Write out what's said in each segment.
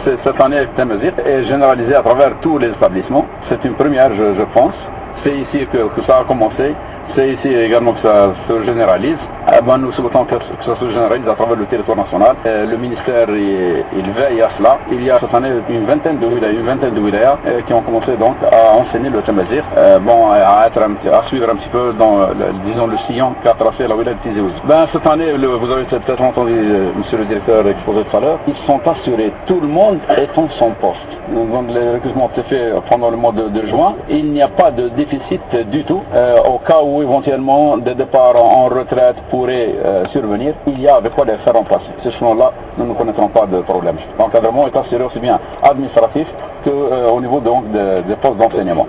Cette année, Tamazight est généralisée à travers tous les établissements. C'est une première, je pense. C'est ici que ça a commencé. C'est ici également que ça se généralise. Nous souhaitons que ça se généralise à travers le territoire national. Le ministère il veille à cela. Il y a cette année une vingtaine de wilayas qui ont commencé donc à enseigner le Tamazight, à suivre un petit peu dans le sillon qu'a tracé la wilaya de Tizi Ouzou. Cette année, vous avez peut-être entendu monsieur le directeur exposer tout à l'heure, ils sont assurés, tout le monde est en son poste. Donc les recrutements ont été faits pendant le mois de juin. Il n'y a pas de déficit du tout. Au cas où éventuellement des départs en retraite pourraient survenir, il y a avec quoi les faire remplacer. Ces choses-là, nous ne connaîtrons pas de problème. L'encadrement est assuré aussi bien administratif qu'au niveau donc des postes d'enseignement.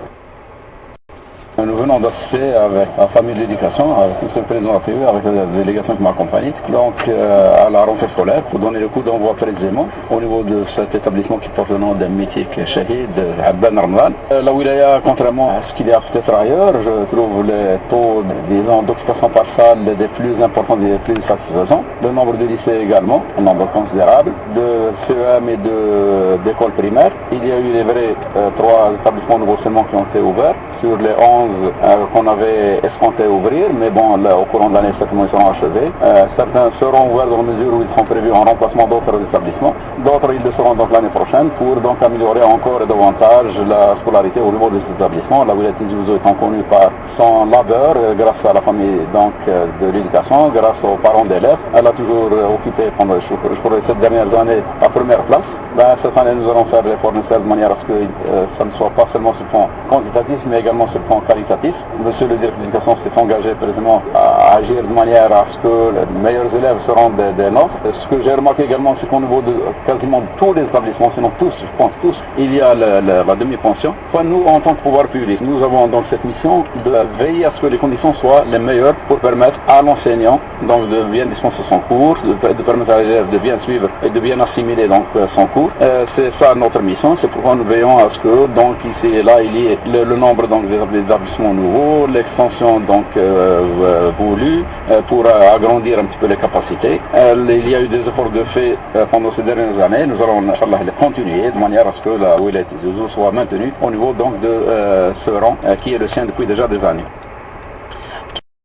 Nous venons d'assister avec la famille de l'éducation, avec M. le Président de la PE, avec la délégation qui m'accompagne, à la rentrée scolaire, pour donner le coup d'envoi précisément au niveau de cet établissement qui porte le nom d'un mythique shahid, Abban Ramadan. La wilaya, contrairement à ce qu'il y a peut-être ailleurs, je trouve les taux d'occupation par salle des plus importants, des plus satisfaisants. Le nombre de lycées également, un nombre considérable, de CEM et d'écoles primaires. Il y a eu les vrais 3 établissements nouveaux seulement qui ont été ouverts sur les 11 qu'on avait escompté ouvrir, mais bon, là, au courant de l'année, certainement, ils seront achevés. Certains seront ouverts dans la mesure où ils sont prévus en remplacement d'autres établissements. D'autres, ils le seront donc l'année prochaine pour donc améliorer encore et davantage la scolarité au niveau de ces établissements. La wilaya de Tizi Ouzou étant connue par son labeur, grâce à la famille donc, de l'éducation, grâce aux parents d'élèves. Elle a toujours occupé pendant les 7 dernières années la première place. Cette année, nous allons faire l'effort nécessaire de manière à ce que ça ne soit pas seulement sur le plan quantitatif, mais également sur le plan qualitatif. Monsieur le directeur de l'éducation s'est engagé précisément à agir de manière à ce que les meilleurs élèves seront des nôtres. Ce que j'ai remarqué également, c'est qu'au niveau de quasiment tous les établissements, sinon tous, je pense tous, il y a la demi-pension. Nous, en tant que pouvoir public, nous avons donc cette mission de veiller à ce que les conditions soient les meilleures pour permettre à l'enseignant donc de bien dispenser son cours, de permettre à l'élève de bien suivre et de bien assimiler donc son cours. C'est ça notre mission, c'est pourquoi nous veillons à ce que donc ici et là il y ait le nombre donc d'établissements nouveaux, l'extension donc voulue pour agrandir un petit peu les capacités. Il y a eu des efforts de fait pendant ces dernières années. Nous allons inchallah les continuer de manière à ce que la wilaya de Tizi Ouzou soit maintenue au niveau donc de ce rang qui est le sien depuis déjà des années.